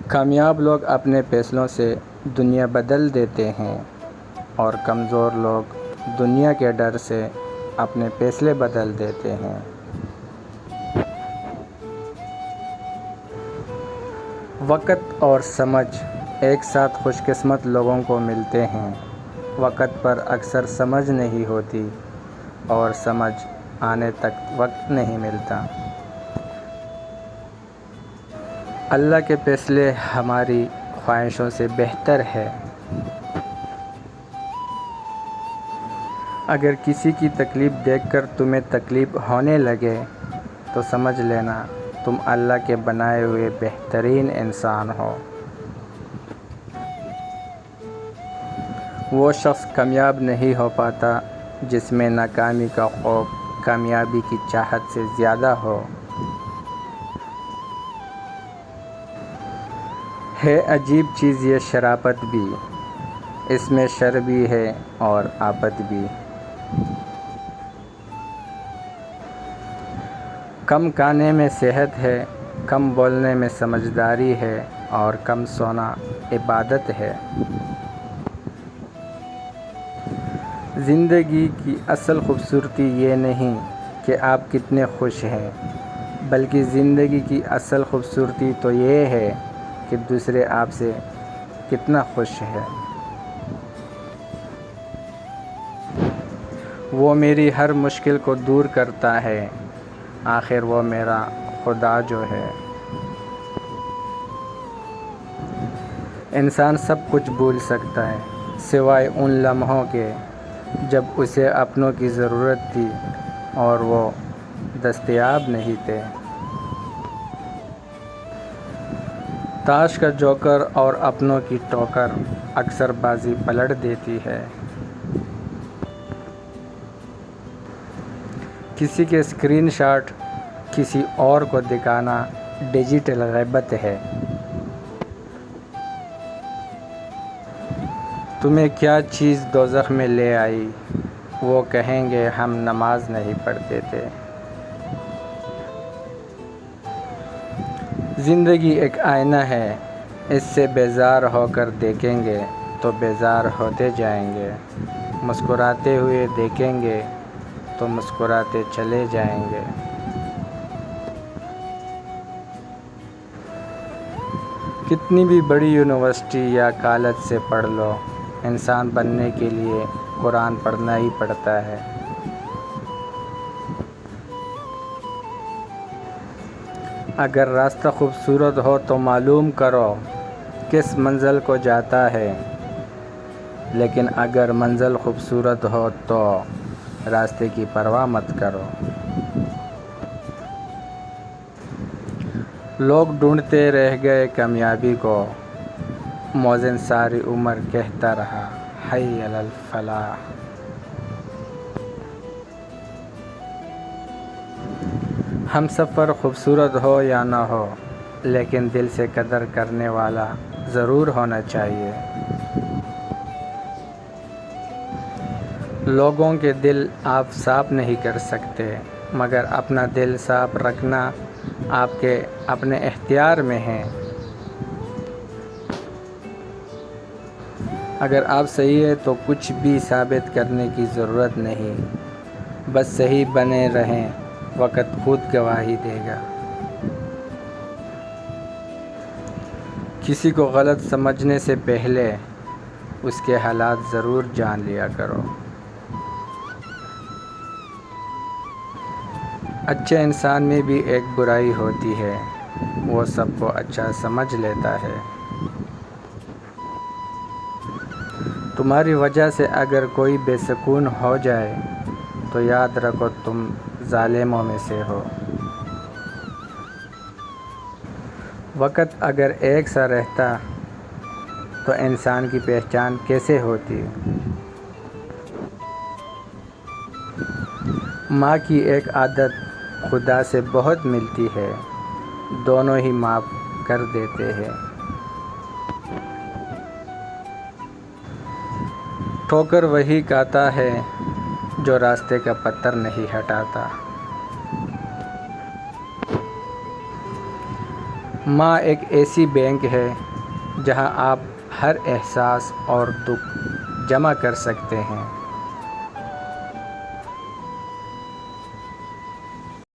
کامیاب لوگ اپنے فیصلوں سے دنیا بدل دیتے ہیں اور کمزور لوگ دنیا کے ڈر سے اپنے فیصلے بدل دیتے ہیں۔ وقت اور سمجھ ایک ساتھ خوش قسمت لوگوں کو ملتے ہیں۔ وقت پر اکثر سمجھ نہیں ہوتی اور سمجھ آنے تک وقت نہیں ملتا۔ اللہ کے فیصلے ہماری خواہشوں سے بہتر ہے۔ اگر کسی کی تکلیف دیکھ کر تمہیں تکلیف ہونے لگے تو سمجھ لینا تم اللہ کے بنائے ہوئے بہترین انسان ہو۔ وہ شخص کامیاب نہیں ہو پاتا جس میں ناکامی کا خوف کامیابی کی چاہت سے زیادہ ہو۔ ہے عجیب چیز یہ شرافت بھی، اس میں شر بھی ہے اور آفت بھی۔ کم کھانے میں صحت ہے، کم بولنے میں سمجھداری ہے اور کم سونا عبادت ہے۔ زندگی کی اصل خوبصورتی یہ نہیں کہ آپ کتنے خوش ہیں، بلکہ زندگی کی اصل خوبصورتی تو یہ ہے کہ دوسرے آپ سے کتنا خوش ہے۔ وہ میری ہر مشکل کو دور کرتا ہے، آخر وہ میرا خدا جو ہے۔ انسان سب کچھ بھول سکتا ہے سوائے ان لمحوں کے جب اسے اپنوں کی ضرورت تھی اور وہ دستیاب نہیں تھے۔ تاش کا جوکر اور اپنوں کی ٹوکر اکثر بازی پلٹ دیتی ہے۔ کسی کے اسکرین شاٹ کسی اور کو دکھانا ڈیجیٹل غیبت ہے۔ تمہیں کیا چیز دوزخ میں لے آئی؟ وہ کہیں گے ہم نماز نہیں پڑھتے تھے۔ زندگی ایک آئینہ ہے، اس سے بیزار ہو کر دیکھیں گے تو بیزار ہوتے جائیں گے، مسکراتے ہوئے دیکھیں گے تو مسکراتے چلے جائیں گے۔ کتنی بھی بڑی یونیورسٹی یا کالج سے پڑھ لو، انسان بننے کے لیے قرآن پڑھنا ہی پڑتا ہے۔ اگر راستہ خوبصورت ہو تو معلوم کرو کس منزل کو جاتا ہے، لیکن اگر منزل خوبصورت ہو تو راستے کی پرواہ مت کرو۔ لوگ ڈھونڈتے رہ گئے کامیابی کو، مؤذن ساری عمر کہتا رہا حی علی الفلاح۔ ہم سفر خوبصورت ہو یا نہ ہو، لیکن دل سے قدر کرنے والا ضرور ہونا چاہیے۔ لوگوں کے دل آپ صاف نہیں کر سکتے، مگر اپنا دل صاف رکھنا آپ کے اپنے اختیار میں ہے۔ اگر آپ صحیح ہیں تو کچھ بھی ثابت کرنے کی ضرورت نہیں، بس صحیح بنے رہیں، وقت خود گواہی دے گا۔ کسی کو غلط سمجھنے سے پہلے اس کے حالات ضرور جان لیا کرو۔ اچھے انسان میں بھی ایک برائی ہوتی ہے، وہ سب کو اچھا سمجھ لیتا ہے۔ تمہاری وجہ سے اگر کوئی بے سکون ہو جائے تو یاد رکھو تم ظالموں میں سے ہو۔ وقت اگر ایک سا رہتا تو انسان کی پہچان کیسے ہوتی؟ ماں کی ایک عادت خدا سے بہت ملتی ہے، دونوں ہی معاف کر دیتے ہیں۔ ٹھوکر وہی کھاتا ہے جو راستے کا پتھر نہیں ہٹاتا۔ ماں ایک ایسی بینک ہے جہاں آپ ہر احساس اور دکھ جمع کر سکتے ہیں۔